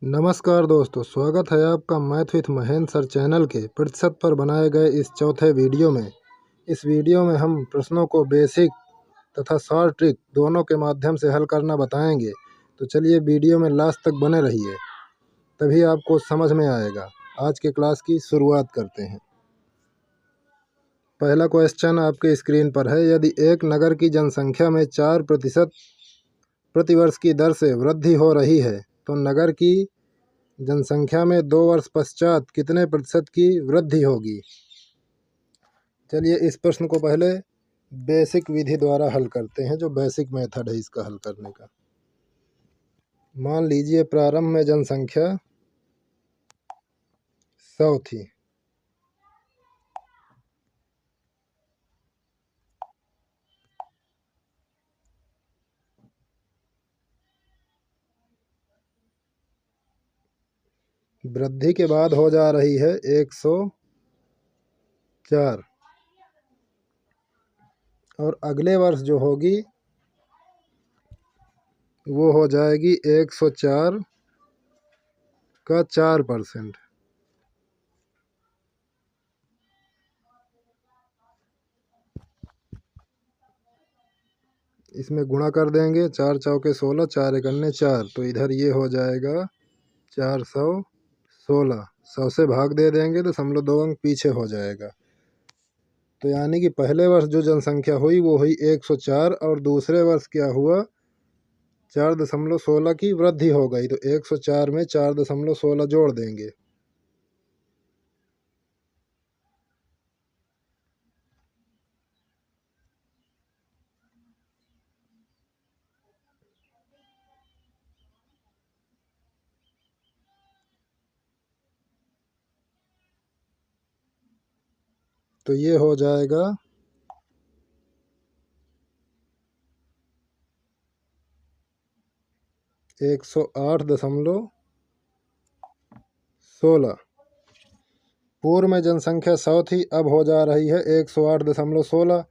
नमस्कार दोस्तों, स्वागत है आपका math with Mahendra sir channel के प्रतिशत पर बनाए गए इस चौथे वीडियो में। इस वीडियो में हम प्रश्नों को बेसिक तथा शॉर्ट ट्रिक दोनों के माध्यम से हल करना बताएंगे। तो चलिए वीडियो में लास्ट तक बने रहिए, तभी आपको समझ में आएगा। आज के क्लास की शुरुआत करते हैं। पहला क्वेश्चन आपके स्क्रीन पर है। यदि एक नगर की जनसंख्या में 4% प्रतिवर्ष की दर से वृद्धि हो रही है तो नगर की जनसंख्या में 2 वर्ष पश्चात कितने प्रतिशत की वृद्धि होगी। चलिए इस प्रश्न को पहले बेसिक विधि द्वारा हल करते हैं, जो बेसिक मेथड है इसका हल करने का। मान लीजिए प्रारंभ में जनसंख्या 100 थी। वृद्धि के बाद हो जा रही है 104, और अगले वर्ष जो होगी वो हो जाएगी 104 का 4%। इसमें गुणा कर देंगे, 4 चौके 16, 4 एकन्ने 4, तो इधर ये हो जाएगा 416। 100 से भाग दे देंगे तो समझ लो 2 अंक पीछे हो जाएगा। तो यानी कि पहले वर्ष जो जनसंख्या हुई वो हुई 104, और दूसरे वर्ष क्या हुआ, 4.16 की वृद्धि हो गई। तो 104 में 4.16 जोड़ देंगे। तो ये हो जाएगा 108.16। पूर्व में जनसंख्या 100 थी, अब हो जा रही है 108.16।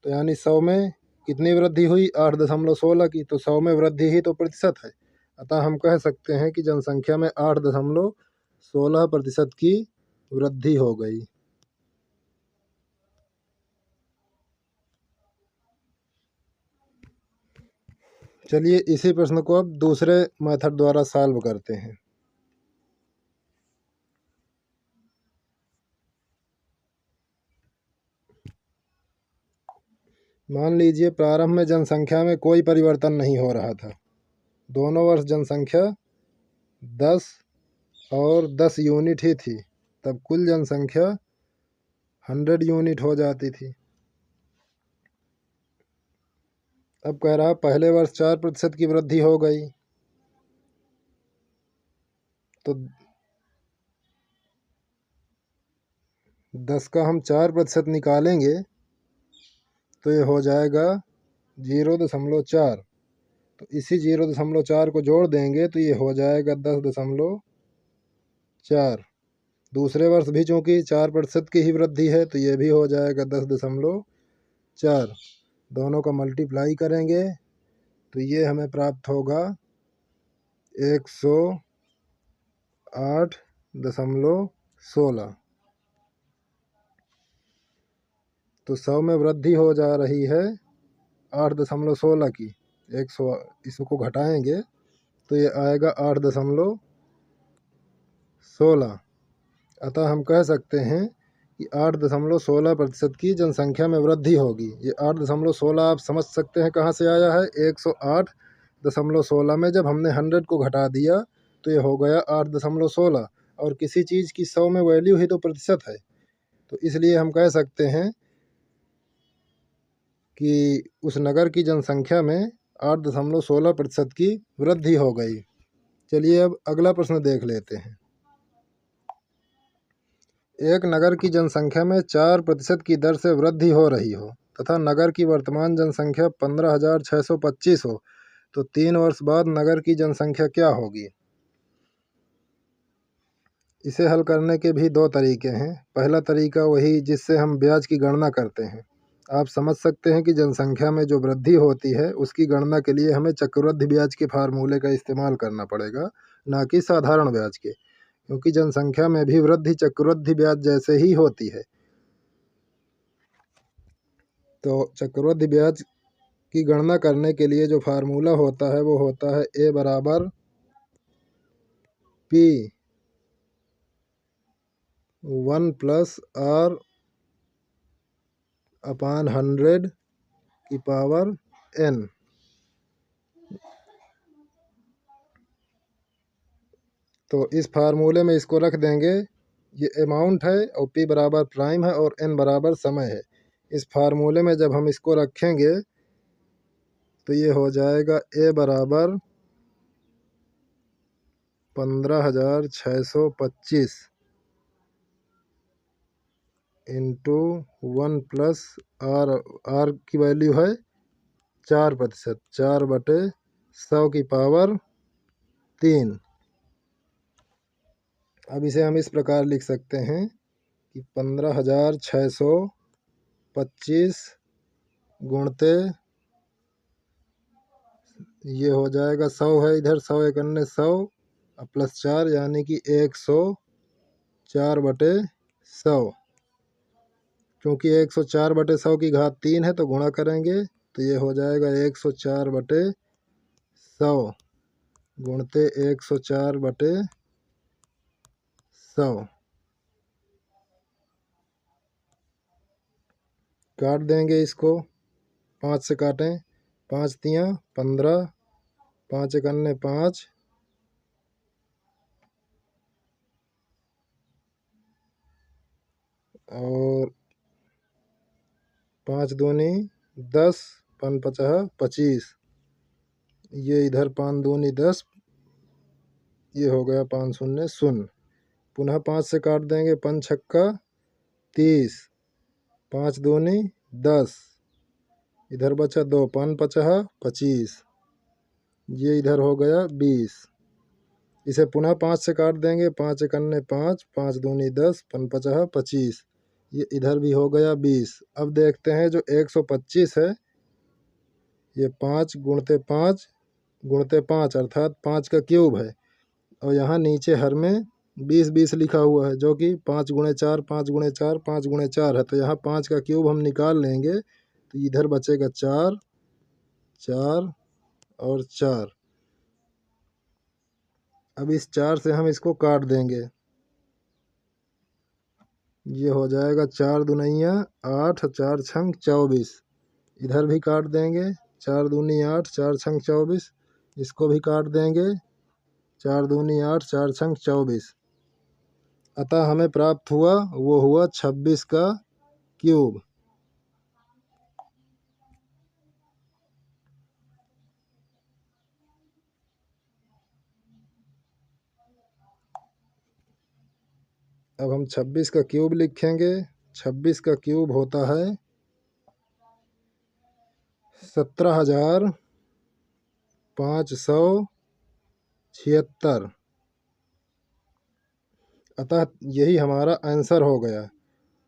तो यानी 100 में कितनी वृद्धि हुई, 8.16 की। तो 100 में वृद्धि ही तो प्रतिशत है। अतः हम कह सकते हैं कि जनसंख्या में 8.16% की वृद्धि हो गई। चलिए इसी प्रश्न को अब दूसरे मेथड द्वारा सॉल्व करते हैं। मान लीजिए प्रारंभ में जनसंख्या में कोई परिवर्तन नहीं हो रहा था। दोनों वर्ष जनसंख्या 10 और 10 यूनिट ही थी, तब कुल जनसंख्या 100 यूनिट हो जाती थी। अब कह रहा पहले वर्ष 4% की वृद्धि हो गई। तो 10 का हम 4% निकालेंगे तो ये हो जाएगा 0.4। तो इसी 0.4 को जोड़ देंगे तो ये हो जाएगा 10.4। दूसरे वर्ष भी चूँकि 4% की ही वृद्धि है तो ये भी हो जाएगा 10.4। दोनों का मल्टीप्लाई करेंगे तो ये हमें प्राप्त होगा 108.16। तो 100 में वृद्धि हो जा रही है 8.16 की। 100 इसको घटाएंगे तो ये आएगा 8.16। अतः हम कह सकते हैं कि 8.16% की जनसंख्या में वृद्धि होगी। ये 8.16 आप समझ सकते हैं कहाँ से आया है। 108.16 में जब हमने 100 को घटा दिया तो ये हो गया 8.16, और किसी चीज़ की 100 में वैल्यू ही तो प्रतिशत है। तो इसलिए हम कह सकते हैं कि उस नगर की जनसंख्या में 8.16% की वृद्धि हो गई। चलिए अब अगला प्रश्न देख लेते हैं। एक नगर की जनसंख्या में 4% की दर से वृद्धि हो रही हो तथा नगर की वर्तमान जनसंख्या 15,625 हो, तो 3 वर्ष बाद नगर की जनसंख्या क्या होगी। इसे हल करने के भी 2 तरीके हैं। पहला तरीका वही जिससे हम ब्याज की गणना करते हैं। आप समझ सकते हैं कि जनसंख्या में जो वृद्धि होती है उसकी गणना के लिए हमें चक्रवृद्धि ब्याज के फार्मूले का इस्तेमाल करना पड़ेगा, ना कि साधारण ब्याज के, क्योंकि जनसंख्या में भी वृद्धि चक्रवृद्धि ब्याज जैसे ही होती है। तो चक्रवृद्धि ब्याज की गणना करने के लिए जो फार्मूला होता है वो होता है ए बराबर पी 1 प्लस आर अपान 100 की पावर n। तो इस फार्मूले में इसको रख देंगे, ये अमाउंट है और p बराबर प्राइम है और n बराबर समय है। इस फार्मूले में जब हम इसको रखेंगे तो ये हो जाएगा a बराबर 15,625 इंटू 1 प्लस आर की वैल्यू है 4%, 4/100 की पावर 3। अब इसे हम इस प्रकार लिख सकते हैं कि 15,625 गुणते ये हो जाएगा 100 है इधर, 100 एक अन्य 100 प्लस 4 यानी कि 104/100। क्योंकि 104/100 की घात 3 है तो गुणा करेंगे तो ये हो जाएगा 104/100 गुणते 104/100। काट देंगे इसको, 5 से काटें, 5 तियाँ 15, 5 एक अन्य 5 और 5 दूनी 10, 5 पचाह 25, ये इधर 5 दूनी 10, ये हो गया 5 शून्य शून्य। पुनः 5 से काट देंगे, 5 छक्का 30, 5 दूनी 10, इधर बचा 2, 5 पचाह 25, ये इधर हो गया 20। इसे पुनः 5 से काट देंगे, 5 एक अन्य 5, 5 दूनी 10, 5 पचाह 25, ये इधर भी हो गया 20। अब देखते हैं जो 125 है ये 5 गुणते 5 गुणते 5 अर्थात 5 का क्यूब है, और यहाँ नीचे हर में 20-20 लिखा हुआ है जो कि 5 गुणे 4 5 गुणे 4 5 गुणे 4 है। तो यहाँ 5 का क्यूब हम निकाल लेंगे तो इधर बचेगा 4 4 और 4। अब इस 4 से हम इसको काट देंगे, ये हो जाएगा 4 दुनिया 8, 4 छंग 24, इधर भी काट देंगे, 4 दूनी 8, 4 छंग 24, इसको भी काट देंगे, 4 दूनी 8, 4 छंग 24। अतः हमें प्राप्त हुआ वो हुआ 26 का क्यूब। अब हम 26 का क्यूब लिखेंगे। 26 का क्यूब होता है 17,576। अतः यही हमारा आंसर हो गया।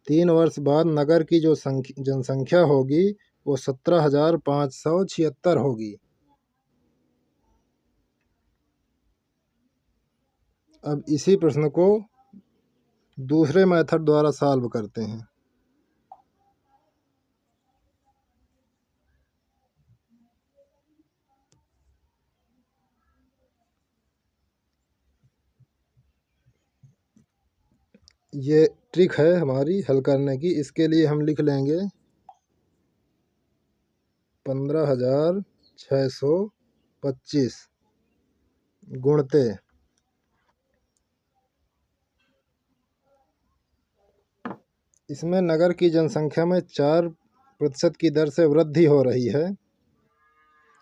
3 वर्ष बाद नगर की जो जनसंख्या होगी वो 17,576 होगी। अब इसी प्रश्न को दूसरे मेथड द्वारा सॉल्व करते हैं। ये ट्रिक है हमारी हल करने की। इसके लिए हम लिख लेंगे 15,625 गुणते इसमें नगर की जनसंख्या में 4% की दर से वृद्धि हो रही है,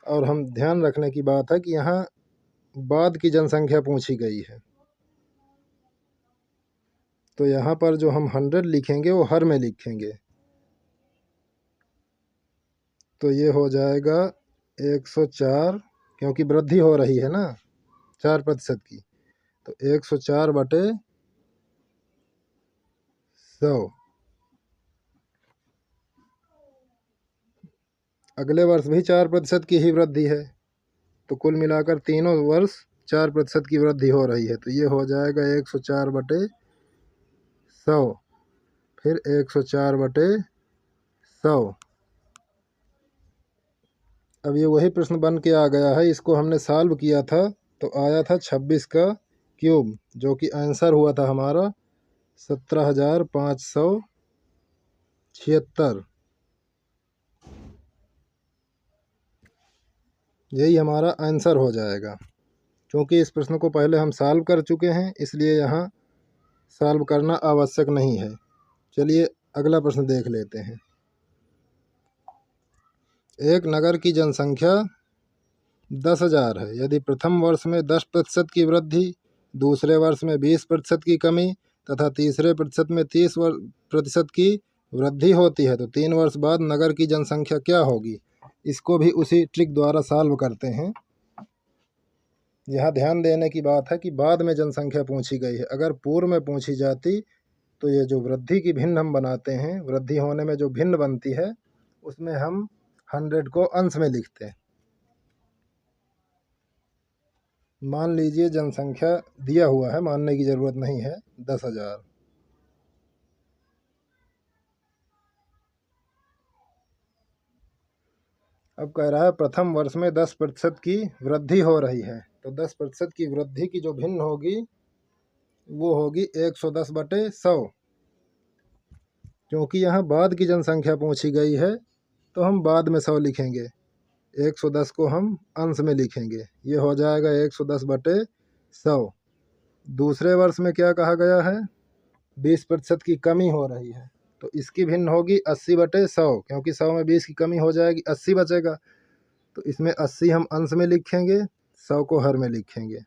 और हम ध्यान रखने की बात है कि यहाँ बाद की जनसंख्या पूछी गई है, तो यहाँ पर जो हम 100 लिखेंगे वो हर में लिखेंगे। तो ये हो जाएगा 104, क्योंकि वृद्धि हो रही है ना 4% की, तो 104/100। अगले वर्ष भी 4% की ही वृद्धि है, तो कुल मिलाकर तीनों वर्ष 4% की वृद्धि हो रही है। तो ये हो जाएगा 104/100, फिर 104/100। अब ये वही प्रश्न बन के आ गया है, इसको हमने सॉल्व किया था तो आया था 26 का क्यूब, जो कि आंसर हुआ था हमारा 17,576। यही हमारा आंसर हो जाएगा। क्योंकि इस प्रश्न को पहले हम सॉल्व कर चुके हैं, इसलिए यहाँ सॉल्व करना आवश्यक नहीं है। चलिए अगला प्रश्न देख लेते हैं। एक नगर की जनसंख्या 10,000 है। यदि प्रथम वर्ष में 10% की वृद्धि, दूसरे वर्ष में 20% की कमी तथा तीसरे प्रतिशत में 30% की वृद्धि होती है, तो 3 वर्ष बाद नगर की जनसंख्या क्या होगी? इसको भी उसी ट्रिक द्वारा सॉल्व करते हैं। यहाँ ध्यान देने की बात है कि बाद में जनसंख्या पूछी गई है। अगर पूर्व में पूछी जाती तो ये जो वृद्धि की भिन्न हम बनाते हैं, वृद्धि होने में जो भिन्न बनती है, उसमें हम 100 को अंश में लिखते हैं। मान लीजिए जनसंख्या दिया हुआ है, मानने की ज़रूरत नहीं है, 10,000। अब कह रहा है प्रथम वर्ष में 10% की वृद्धि हो रही है, तो 10% की वृद्धि की जो भिन्न होगी वो होगी 110/100। क्योंकि यहाँ बाद की जनसंख्या पूछी गई है तो हम बाद में 100 लिखेंगे, 110 को हम अंश में लिखेंगे। ये हो जाएगा 110/100। दूसरे वर्ष में क्या कहा गया है? 20% की कमी हो रही है, तो इसकी भिन्न होगी 80/100, क्योंकि 100 में 20 की कमी हो जाएगी, 80 बचेगा। तो इसमें 80 हम अंश में लिखेंगे, 100 को हर में लिखेंगे।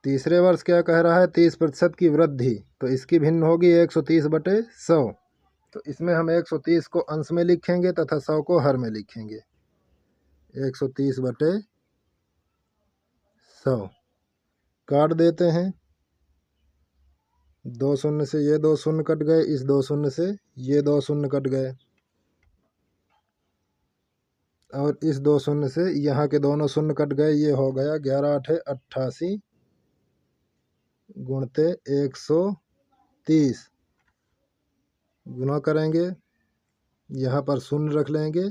तीसरे वर्ष क्या कह रहा है? 30% की वृद्धि, तो इसकी भिन्न होगी 130/100। तो इसमें हम 130 को अंश में लिखेंगे तथा 100 को हर में लिखेंगे। 130/100 काट देते हैं। 2 शून्य से ये 2 शून्य कट गए, इस 2 शून्य से ये 2 शून्य कट गए, और इस 2 शून्य से यहाँ के दोनों शून्य कट गए। ये हो गया 11×8 = 88 गुणते 130। गुना करेंगे, यहाँ पर शून्य रख लेंगे,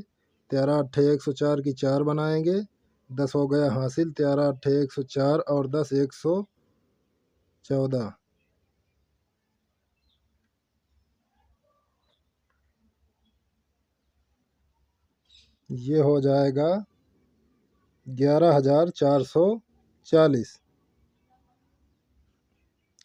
13×8 = 104 की 4 बनाएंगे, 10 हो गया हासिल। 13×8 = 104 और 10 114। ये हो जाएगा 11,440।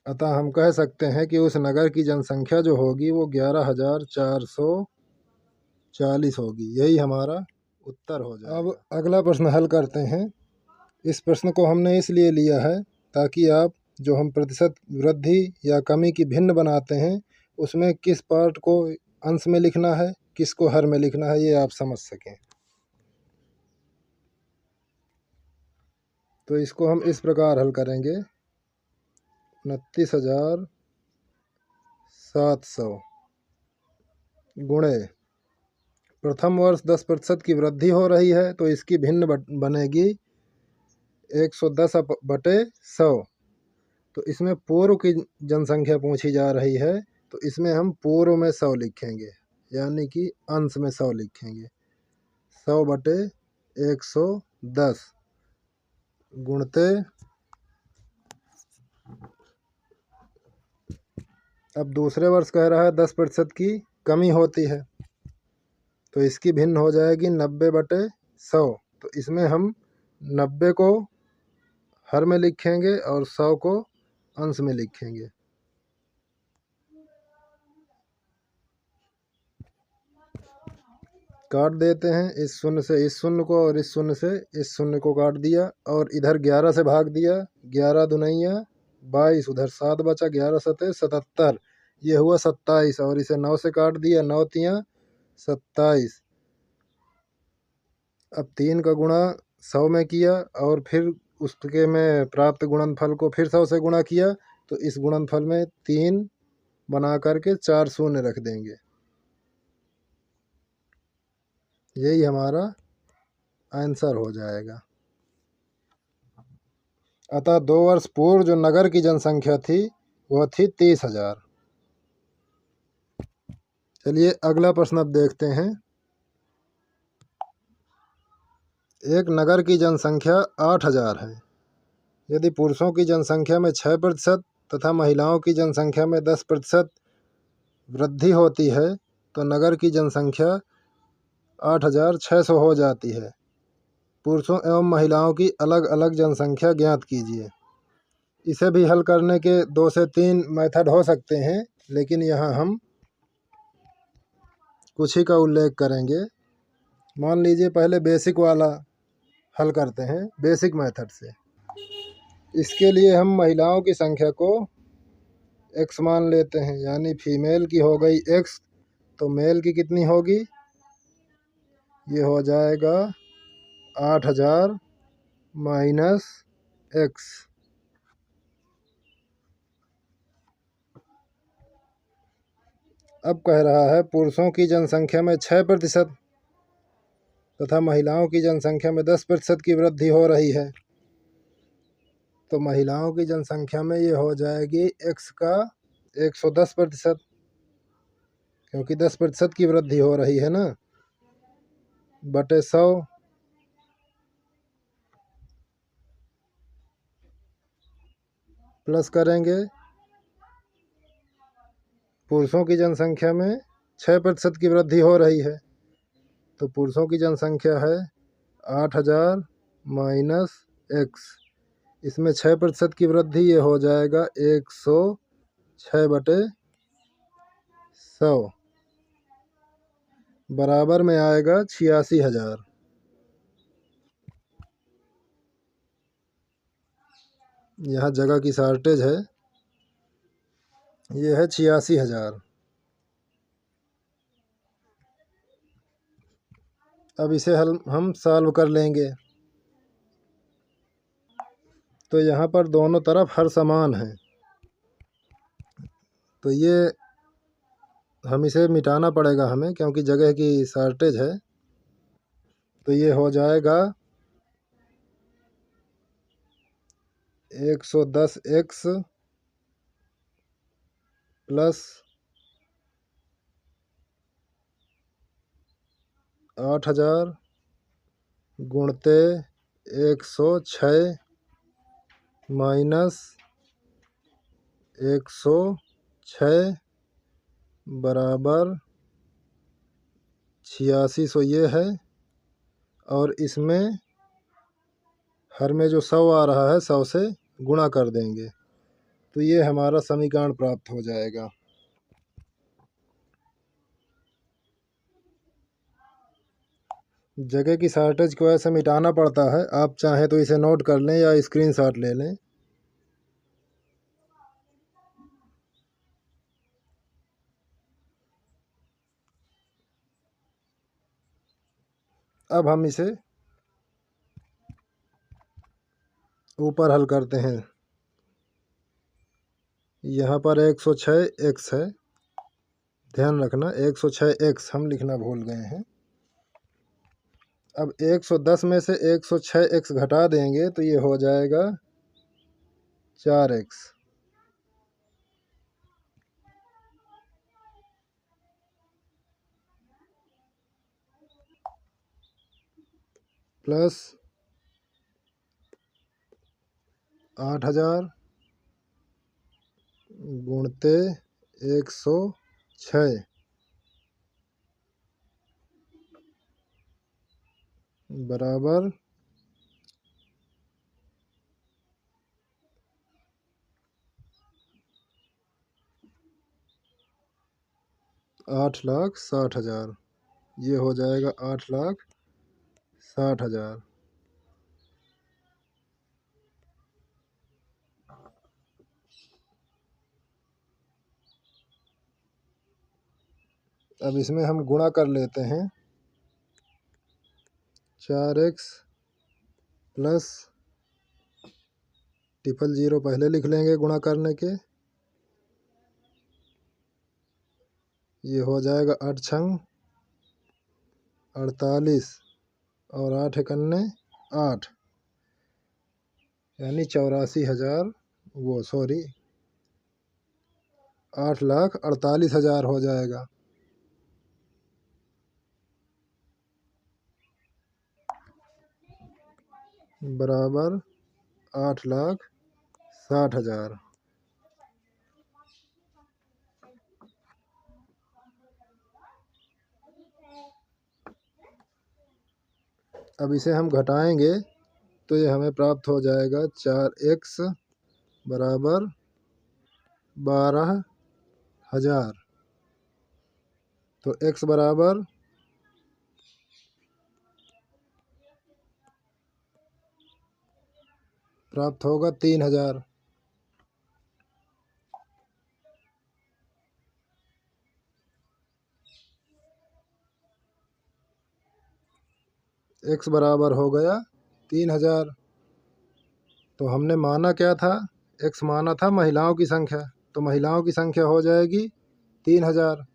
अतः हम कह सकते हैं कि उस नगर की जनसंख्या जो होगी वो 11,440 होगी। यही हमारा उत्तर हो जाएगा। अब अगला प्रश्न हल करते हैं। इस प्रश्न को हमने इसलिए लिया है ताकि आप जो हम प्रतिशत वृद्धि या कमी की भिन्न बनाते हैं, उसमें किस पार्ट को अंश में लिखना है, किसको हर में लिखना है, ये आप समझ सकें। तो इसको हम इस प्रकार हल करेंगे। 29,700 गुणे प्रथम वर्ष 10% की वृद्धि हो रही है, तो इसकी भिन्न बनेगी 110/100। तो इसमें पूर्व की जनसंख्या पूछी जा रही है, तो इसमें हम पूर्व में 100 लिखेंगे, यानी कि अंश में 100 लिखेंगे। 100/110 गुणते, अब दूसरे वर्ष कह रहा है 10% की कमी होती है, तो इसकी भिन्न हो जाएगी 90/100। तो इसमें हम 90 को हर में लिखेंगे और 100 को अंश में लिखेंगे। काट देते हैं, इस शून्य से इस शून्य को और इस शून्य से इस शून्य को काट दिया, और इधर 11 से भाग दिया। 11 दूनिया 22, उधर 7 बचा, 11 सते 77, ये हुआ 27, और इसे 9 से काट दिया, 9 तियाँ 27। अब 3 का गुणा 100 में किया और फिर उसके में प्राप्त गुणनफल को फिर 100 से गुणा किया, तो इस गुणनफल में 3 बना करके 4 शून्य रख देंगे। यही हमारा आंसर हो जाएगा। अतः 2 वर्ष पूर्व जो नगर की जनसंख्या थी वह थी 30,000। चलिए अगला प्रश्न अब देखते हैं। एक नगर की जनसंख्या 8,000 है। यदि पुरुषों की जनसंख्या में 6% तथा महिलाओं की जनसंख्या में 10% वृद्धि होती है तो नगर की जनसंख्या 8,600 हो जाती है। पुरुषों एवं महिलाओं की अलग अलग जनसंख्या ज्ञात कीजिए। इसे भी हल करने के 2 से 3 मेथड हो सकते हैं, लेकिन यहाँ हम कुछ ही का उल्लेख करेंगे। मान लीजिए पहले बेसिक वाला हल करते हैं, बेसिक मेथड से। इसके लिए हम महिलाओं की संख्या को x मान लेते हैं, यानी फीमेल की हो गई x, तो मेल की कितनी होगी? ये हो जाएगा 8,000 माइनस x। अब कह रहा है पुरुषों की जनसंख्या में 6% तथा महिलाओं की जनसंख्या में 10% की वृद्धि हो रही है। तो महिलाओं की जनसंख्या में ये हो जाएगी x का 110%, क्योंकि 10% की वृद्धि हो रही है ना, बटे 100। प्लस करेंगे, पुरुषों की जनसंख्या में 6% की वृद्धि हो रही है, तो पुरुषों की जनसंख्या है 8,000 माइनस x। इसमें 6% की वृद्धि, ये हो जाएगा 106 बटे 100, बराबर में आएगा 86,000। यहाँ जगह की शॉर्टेज है, ये है 86,000। अब इसे हम सॉल्व कर लेंगे। तो यहाँ पर दोनों तरफ हर समान है, तो ये हम इसे मिटाना पड़ेगा हमें, क्योंकि जगह की शॉर्टेज है। तो ये हो जाएगा 110x प्लस 8,000 गुणते 106 माइनस 106 बराबर 8600 ये है, और इसमें हर में जो 100 आ रहा है 100 से गुणा कर देंगे, तो ये हमारा समीकरण प्राप्त हो जाएगा। जगह की शॉर्टेज को ऐसे मिटाना पड़ता है, आप चाहें तो इसे नोट कर लें या स्क्रीनशॉट ले लें। अब हम इसे ऊपर हल करते हैं। यहाँ पर 106x है, ध्यान रखना 106x हम लिखना भूल गए हैं। अब 110 में से 106x घटा देंगे तो ये हो जाएगा 4x प्लस 8,000 गुणते 106 बराबर 8,60,000। ये हो जाएगा 8,60,000। अब इसमें हम गुणा कर लेते हैं। 4x प्लस 000 पहले लिख लेंगे गुणा करने के, ये हो जाएगा 8 छंग 48 और 8 एकन्ने 8, यानी 84,000, 8,48,000 हो जाएगा। बराबर 8,60,000। अब इसे हम घटाएंगे तो ये हमें प्राप्त हो जाएगा 4x बराबर 12,000। तो x बराबर प्राप्त होगा 3,000। x बराबर हो गया 3,000। तो हमने माना क्या था? x माना था महिलाओं की संख्या, तो महिलाओं की संख्या हो जाएगी 3,000।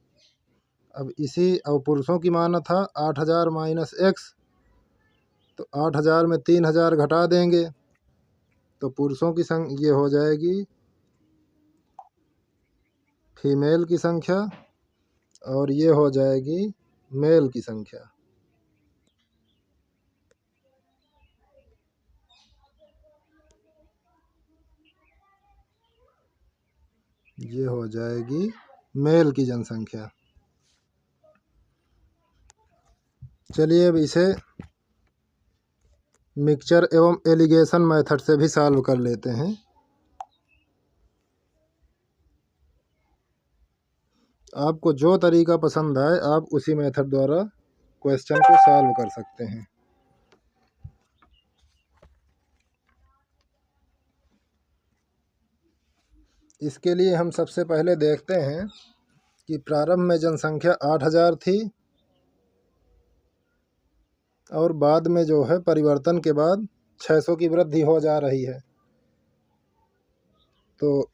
अब इसी और पुरुषों की माना था 8,000 माइनस x, तो 8,000 में 3,000 घटा देंगे तो पुरुषों की संख्या ये हो जाएगी फीमेल की संख्या, और ये हो जाएगी मेल की संख्या। ये हो जाएगी मेल की जनसंख्या। चलिए अब इसे मिक्सचर एवं एलिगेशन मेथड से भी सॉल्व कर लेते हैं। आपको जो तरीका पसंद आए आप उसी मेथड द्वारा क्वेश्चन को सॉल्व कर सकते हैं। इसके लिए हम सबसे पहले देखते हैं कि प्रारंभ में जनसंख्या 8,000 थी और बाद में जो है परिवर्तन के बाद 600 की वृद्धि हो जा रही है। तो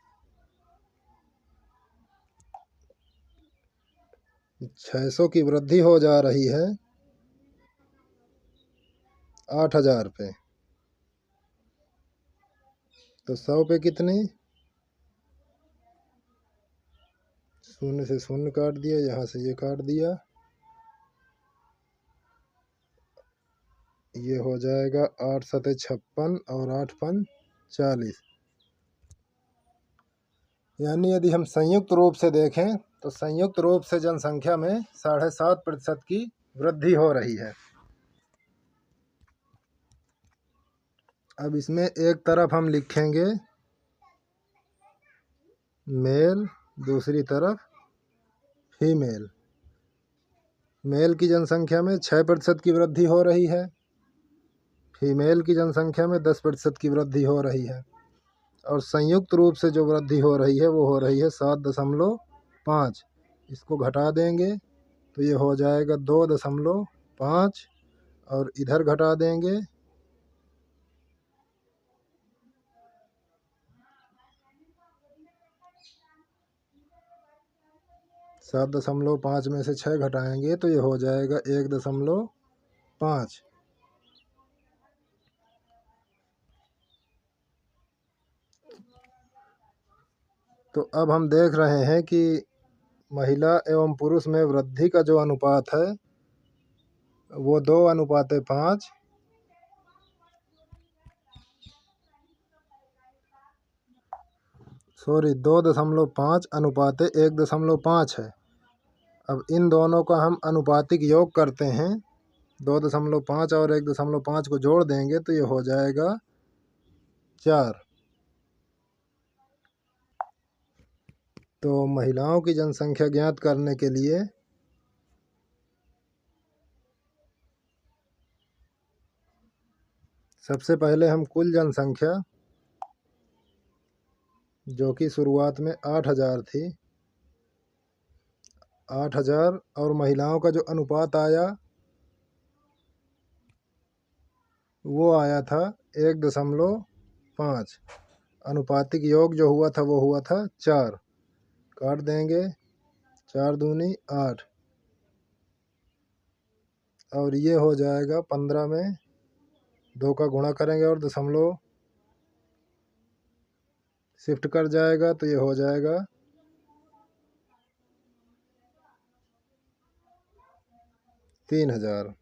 600 की वृद्धि हो जा रही है 8,000 पे, तो 100 पे कितनी? शून्य से शून्य काट दिया, यहाँ से ये काट दिया, ये हो जाएगा 8 सते 56 और 8 पंच 40। यानी यदि हम संयुक्त रूप से देखें तो संयुक्त रूप से जनसंख्या में 7.5% की वृद्धि हो रही है। अब इसमें एक तरफ हम लिखेंगे मेल, दूसरी तरफ फीमेल। मेल की जनसंख्या में 6% की वृद्धि हो रही है, फीमेल की जनसंख्या में 10% की वृद्धि हो रही है, और संयुक्त रूप से जो वृद्धि हो रही है वो हो रही है 7.5। इसको घटा देंगे तो ये हो जाएगा 2.5, और इधर घटा देंगे 7.5 में से 6 घटाएंगे तो ये हो जाएगा 1.5। तो अब हम देख रहे हैं कि महिला एवं पुरुष में वृद्धि का जो अनुपात है वो 2:5, 2.5:1.5 है। अब इन दोनों का हम अनुपातिक योग करते हैं, 2.5 और 1.5 को जोड़ देंगे तो ये हो जाएगा 4। तो महिलाओं की जनसंख्या ज्ञात करने के लिए सबसे पहले हम कुल जनसंख्या, जो कि शुरुआत में 8,000 थी, 8,000 और महिलाओं का जो अनुपात आया वो आया था 1.5। अनुपातिक योग जो हुआ था वो हुआ था 4। काट देंगे, 4 दूनी 8, और ये हो जाएगा 15 में 2 का गुणा करेंगे और दशमलव शिफ्ट कर जाएगा तो ये हो जाएगा 3000।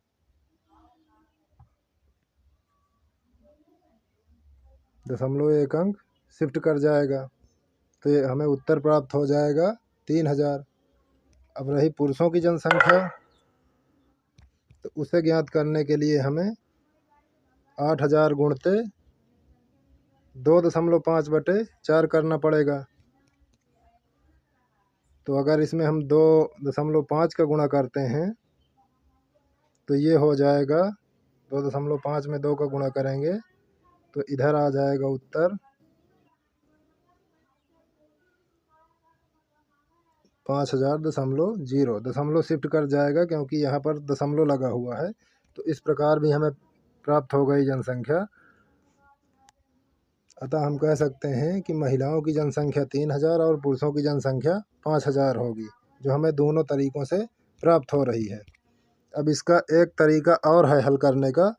दशमलव एक अंक शिफ्ट कर जाएगा तो ये हमें उत्तर प्राप्त हो जाएगा 3000। अब रही पुरुषों की जनसंख्या, तो उसे ज्ञात करने के लिए हमें 8000 गुणते 2.5/4 करना पड़ेगा। तो अगर इसमें हम 2.5 का गुणा करते हैं तो ये हो जाएगा 2.5 में 2 का गुणा करेंगे तो इधर आ जाएगा उत्तर 5000.0। दशमलव शिफ्ट कर जाएगा क्योंकि यहाँ पर दशमलव लगा हुआ है। तो इस प्रकार भी हमें प्राप्त हो गई जनसंख्या। अतः हम कह सकते हैं कि महिलाओं की जनसंख्या 3000 और पुरुषों की जनसंख्या 5000 होगी, जो हमें दोनों तरीकों से प्राप्त हो रही है। अब इसका एक तरीका और है हल करने का,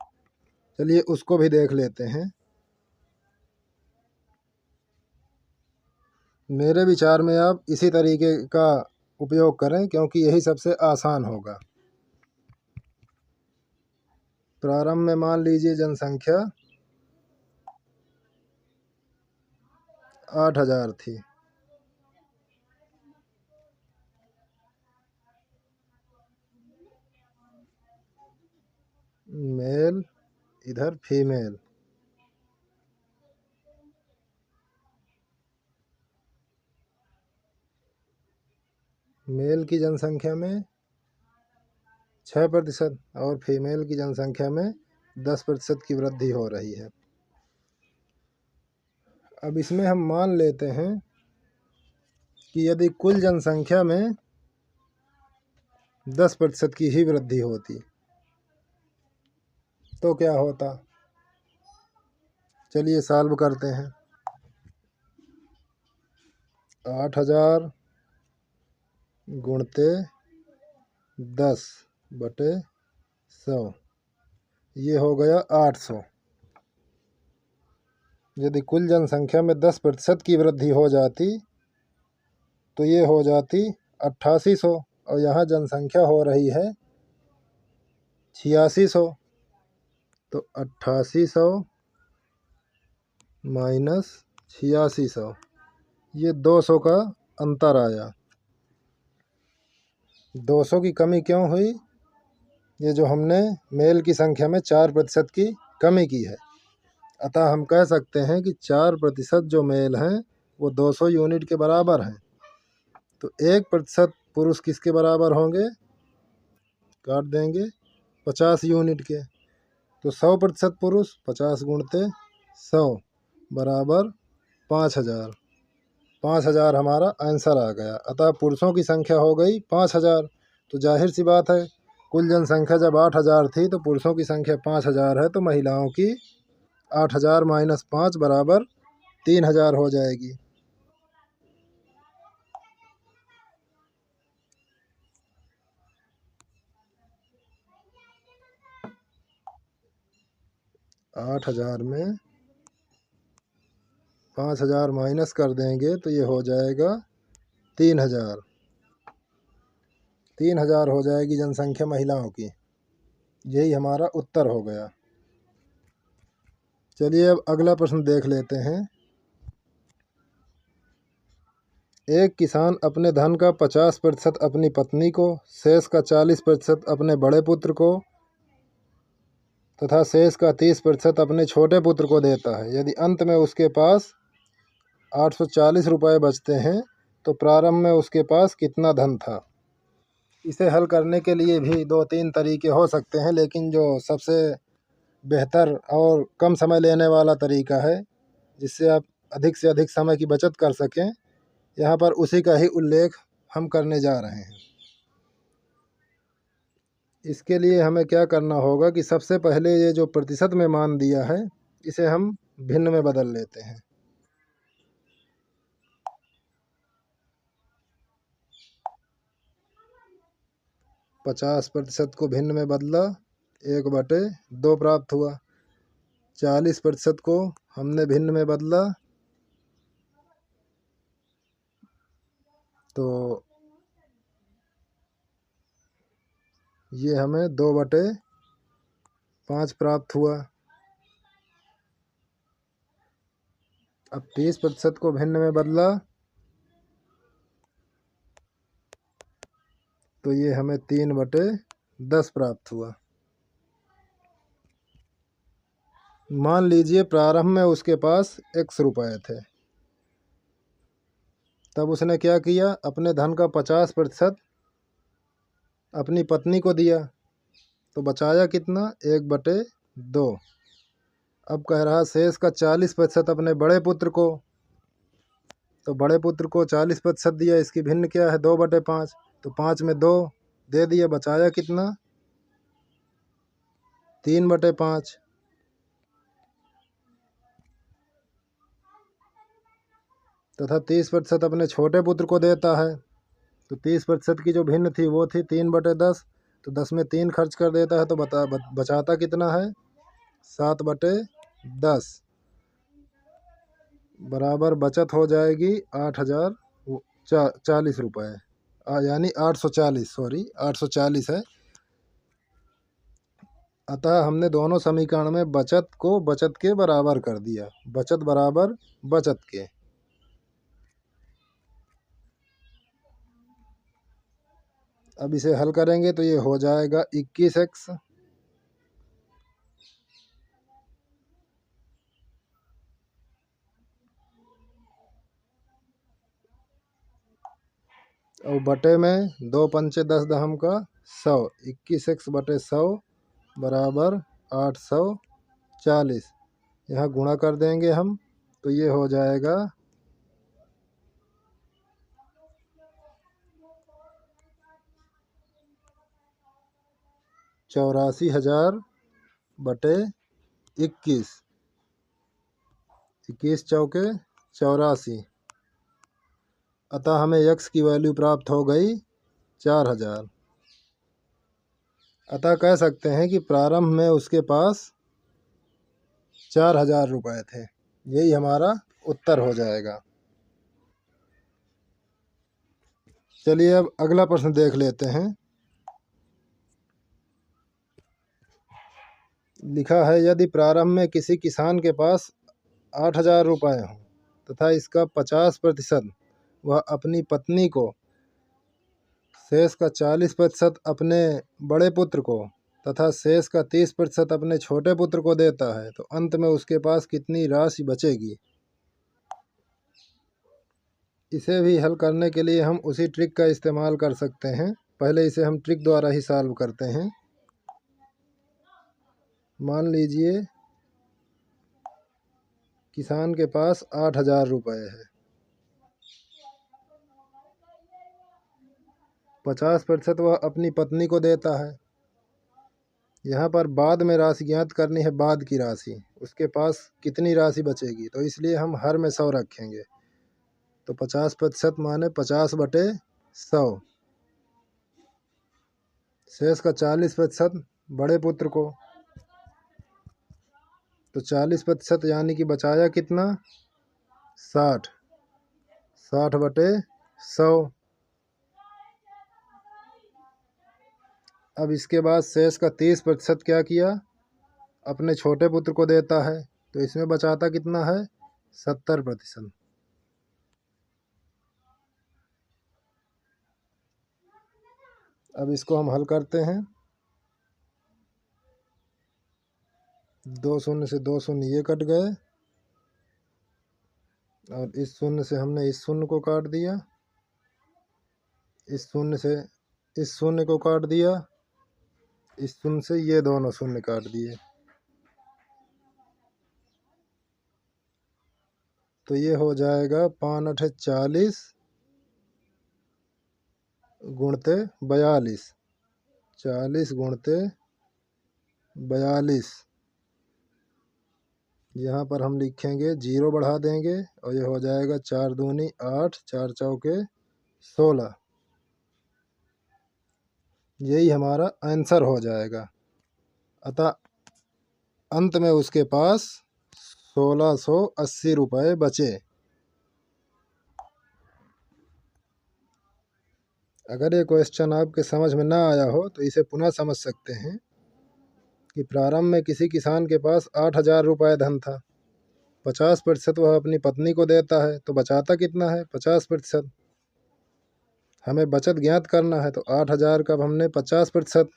चलिए उसको भी देख लेते हैं। मेरे विचार में आप इसी तरीके का उपयोग करें क्योंकि यही सबसे आसान होगा। प्रारंभ में मान लीजिए जनसंख्या 8000 थी। मेल इधर फीमेल, मेल की जनसंख्या में 6% और फीमेल की जनसंख्या में 10% की वृद्धि हो रही है। अब इसमें हम मान लेते हैं कि यदि कुल जनसंख्या में 10% की ही वृद्धि होती तो क्या होता। चलिए सॉल्व करते हैं। 8000 गुणते 10/100, ये हो गया 800। यदि कुल जनसंख्या में 10% की वृद्धि हो जाती तो ये हो जाती 8800 और यहाँ जनसंख्या हो रही है 8600। तो 8800 माइनस 8600, ये 200 का अंतर आया। 200 की कमी क्यों हुई? ये जो हमने मेल की संख्या में 4% की कमी की है। अतः हम कह सकते हैं कि 4% जो मेल हैं वो 200 यूनिट के बराबर हैं। तो 1% पुरुष किसके बराबर होंगे? काट देंगे 50 यूनिट के। तो 100% पुरुष 50 गुणते 100 बराबर 5000। 5000 हमारा आंसर आ गया। अतः पुरुषों की संख्या हो गई 5000। तो जाहिर सी बात है कुल जनसंख्या जब 8000 थी तो पुरुषों की संख्या 5000 है, तो महिलाओं की 8000 माइनस 5 बराबर 3000 हो जाएगी। आठ हजार में 5000 माइनस कर देंगे तो ये हो जाएगा 3000। 3000 हो जाएगी जनसंख्या महिलाओं की। यही हमारा उत्तर हो गया। चलिए अब अगला प्रश्न देख लेते हैं। एक किसान अपने धन का 50% अपनी पत्नी को, शेष का 40% अपने बड़े पुत्र को तथा शेष का 30% अपने छोटे पुत्र को देता है। यदि अंत में उसके पास 840 रुपये बचते हैं तो प्रारंभ में उसके पास कितना धन था। इसे हल करने के लिए भी 2-3 तरीके हो सकते हैं, लेकिन जो सबसे बेहतर और कम समय लेने वाला तरीका है जिससे आप अधिक से अधिक समय की बचत कर सकें, यहाँ पर उसी का ही उल्लेख हम करने जा रहे हैं। इसके लिए हमें क्या करना होगा कि सबसे पहले ये जो प्रतिशत में मान दिया है इसे हम भिन्न में बदल लेते हैं। 50% को भिन्न में बदला, 1/2 प्राप्त हुआ। 40% को हमने भिन्न में बदला तो ये हमें 2/5 प्राप्त हुआ। अब 30% को भिन्न में बदला तो ये हमें 3/10 प्राप्त हुआ। मान लीजिए प्रारंभ में उसके पास x रुपए थे, तब उसने क्या किया, अपने धन का 50% अपनी पत्नी को दिया, तो बचाया कितना, 1/2। अब कह रहा शेष का 40% अपने बड़े पुत्र को, तो बड़े पुत्र को 40% दिया, इसकी भिन्न क्या है, 2/5, तो 5 में 2 दे दिया, बचाया कितना, 3/5। तथा 30% अपने छोटे पुत्र को देता है, तो 30% की जो भिन्न थी वो थी 3/10, तो 10 में 3 खर्च कर देता है, तो बचाता कितना है, 7/10 बराबर बचत हो जाएगी 8,040 रुपये, यानी 840, सॉरी 840 है। अतः हमने दोनों समीकरण में बचत को बचत के बराबर कर दिया, बचत बराबर बचत के। अब इसे हल करेंगे तो ये हो जाएगा 21x और बटे में 2 पंचे 10 दहम का 100, 21x/100 बराबर 840। यहाँ गुणा कर देंगे हम तो ये हो जाएगा 84,000/21, 21 चौके 84। अतः हमें x की वैल्यू प्राप्त हो गई 4000। अतः कह सकते हैं कि प्रारंभ में उसके पास 4000 रुपये थे। यही हमारा उत्तर हो जाएगा। चलिए अब अगला प्रश्न देख लेते हैं। लिखा है, यदि प्रारंभ में किसी किसान के पास 8000 रुपये हों तथा इसका 50% वह अपनी पत्नी को, शेष का 40% अपने बड़े पुत्र को तथा शेष का 30% अपने छोटे पुत्र को देता है, तो अंत में उसके पास कितनी राशि बचेगी। इसे भी हल करने के लिए हम उसी ट्रिक का इस्तेमाल कर सकते हैं। पहले इसे हम ट्रिक द्वारा ही सॉल्व करते हैं। मान लीजिए किसान के पास 8000 रुपये है, 50% वह अपनी पत्नी को देता है। यहाँ पर बाद में राशि ज्ञात करनी है, बाद की राशि, उसके पास कितनी राशि बचेगी, तो इसलिए हम हर में 100 रखेंगे। तो 50% माने 50/100, शेष का 40% बड़े पुत्र को, तो 40% यानी कि बचाया कितना, 60, 60/100। अब इसके बाद शेष का 30% क्या किया, अपने छोटे पुत्र को देता है, तो इसमें बचाता कितना है, 70%। अब इसको हम हल करते हैं। 2 शून्य से 2 शून्य ये कट गए और इस शून्य से हमने इस शून्य को काट दिया, इस शून्य से इस शून्य को काट दिया, इस शून्य से ये दोनों शून्य काट दिए, तो ये हो जाएगा 5 8 40 गुणते 42, 40 गुणते 42। यहाँ पर हम लिखेंगे 0 बढ़ा देंगे और ये हो जाएगा 4 दूनी 8, 4 चौके 16। यही हमारा आंसर हो जाएगा। अतः अंत में उसके पास 1680 रुपये बचे। अगर ये क्वेश्चन आपके समझ में ना आया हो तो इसे पुनः समझ सकते हैं कि प्रारंभ में किसी किसान के पास 8000 रुपये धन था। 50% वह अपनी पत्नी को देता है तो बचाता कितना है? 50%। हमें बचत ज्ञात करना है तो 8000 का हमने 50%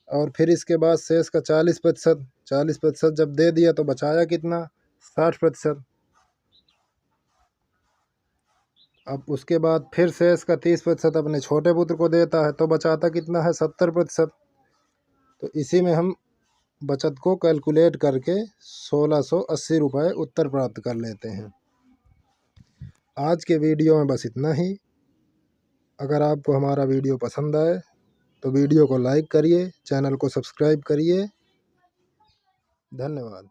और फिर इसके बाद शेष का 40%। 40% जब दे दिया तो बचाया कितना? 60%। अब उसके बाद फिर शेष का 30% अपने छोटे पुत्र को देता है तो बचाता कितना है? 70%। तो इसी में हम बचत को कैलकुलेट करके 1680 रुपये उत्तर प्राप्त कर लेते हैं। आज के वीडियो में बस इतना ही। अगर आपको हमारा वीडियो पसंद आए तो वीडियो को लाइक करिए, चैनल को सब्सक्राइब करिए। धन्यवाद।